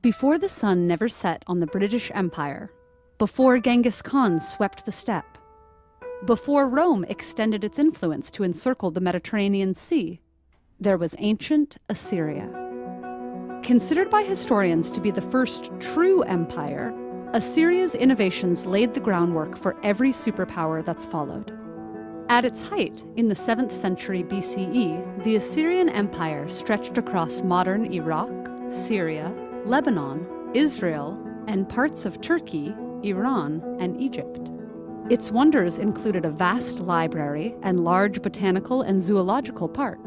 Before the sun never set on the British Empire, before Genghis Khan swept the steppe, before Rome extended its influence to encircle the Mediterranean Sea, there was ancient Assyria. Considered by historians to be the first true empire, Assyria's innovations laid the groundwork for every superpower that's followed. At its height, in the 7th century BCE, the Assyrian Empire stretched across modern Iraq, Syria, Lebanon, Israel, and parts of Turkey, Iran, and Egypt. Its wonders included a vast library and large botanical and zoological park.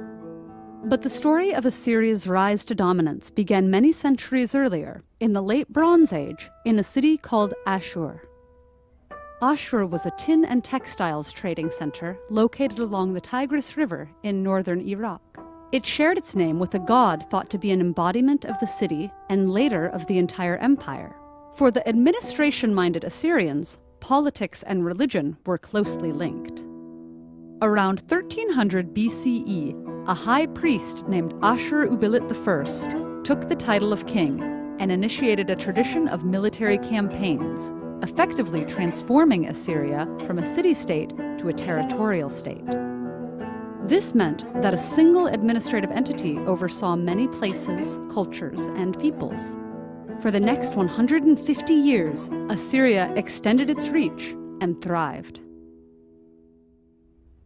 But the story of Assyria's rise to dominance began many centuries earlier, in the late Bronze Age, in a city called Ashur. Ashur was a tin and textiles trading center located along the Tigris River in northern Iraq. It shared its name with a god thought to be an embodiment of the city and later of the entire empire. For the administration-minded Assyrians, politics and religion were closely linked. Around 1300 BCE, a high priest named Ashur-uballit I took the title of king and initiated a tradition of military campaigns, effectively transforming Assyria from a city-state to a territorial state. This meant that a single administrative entity oversaw many places, cultures, and peoples. For the next 150 years, Assyria extended its reach and thrived.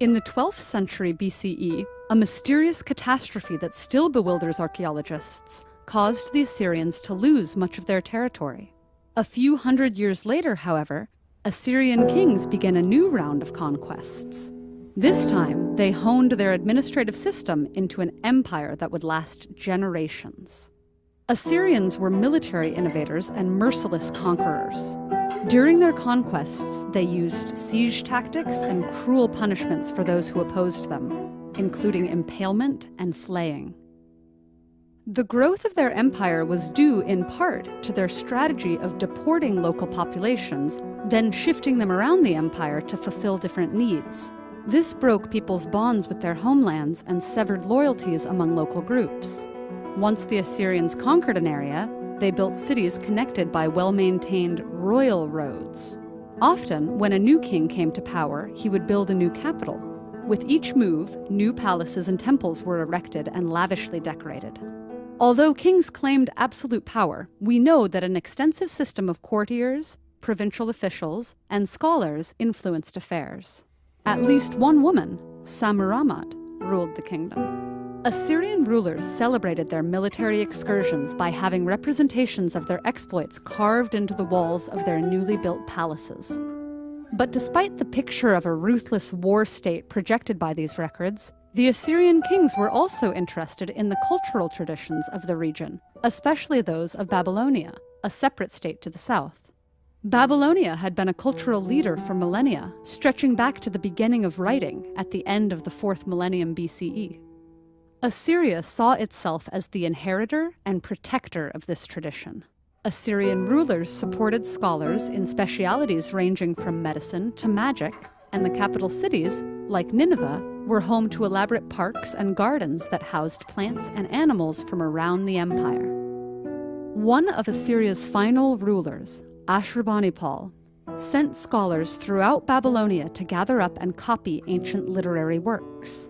In the 12th century BCE, a mysterious catastrophe that still bewilders archaeologists caused the Assyrians to lose much of their territory. A few hundred years later, however, Assyrian kings began a new round of conquests. This time, they honed their administrative system into an empire that would last generations. Assyrians were military innovators and merciless conquerors. During their conquests, they used siege tactics and cruel punishments for those who opposed them, including impalement and flaying. The growth of their empire was due in part to their strategy of deporting local populations, then shifting them around the empire to fulfill different needs. This broke people's bonds with their homelands and severed loyalties among local groups. Once the Assyrians conquered an area, they built cities connected by well-maintained royal roads. Often, when a new king came to power, he would build a new capital. With each move, new palaces and temples were erected and lavishly decorated. Although kings claimed absolute power, we know that an extensive system of courtiers, provincial officials, and scholars influenced affairs. At least one woman, Samuramat, ruled the kingdom. Assyrian rulers celebrated their military excursions by having representations of their exploits carved into the walls of their newly built palaces. But despite the picture of a ruthless war state projected by these records, the Assyrian kings were also interested in the cultural traditions of the region, especially those of Babylonia, a separate state to the south. Babylonia had been a cultural leader for millennia, stretching back to the beginning of writing at the end of the 4th millennium BCE. Assyria saw itself as the inheritor and protector of this tradition. Assyrian rulers supported scholars in specialities ranging from medicine to magic, and the capital cities, like Nineveh, were home to elaborate parks and gardens that housed plants and animals from around the empire. One of Assyria's final rulers, Ashurbanipal, sent scholars throughout Babylonia to gather up and copy ancient literary works.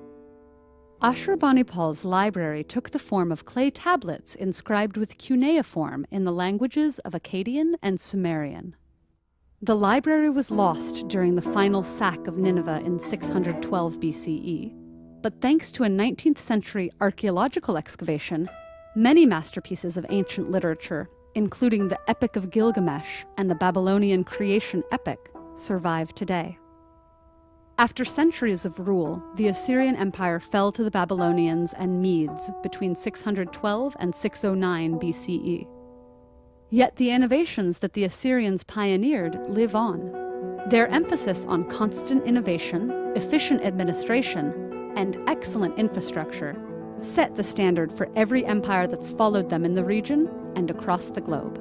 Ashurbanipal's library took the form of clay tablets inscribed with cuneiform in the languages of Akkadian and Sumerian. The library was lost during the final sack of Nineveh in 612 BCE, but thanks to a 19th century archaeological excavation, many masterpieces of ancient literature, including the Epic of Gilgamesh and the Babylonian creation epic, survive today. After centuries of rule, the Assyrian Empire fell to the Babylonians and Medes between 612 and 609 BCE. Yet the innovations that the Assyrians pioneered live on. Their emphasis on constant innovation, efficient administration, and excellent infrastructure set the standard for every empire that's followed them in the region and across the globe.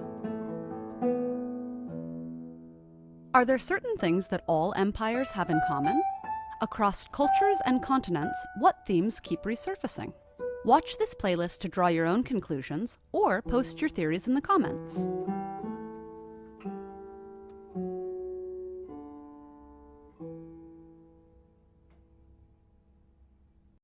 Are there certain things that all empires have in common? Across cultures and continents, what themes keep resurfacing? Watch this playlist to draw your own conclusions or post your theories in the comments.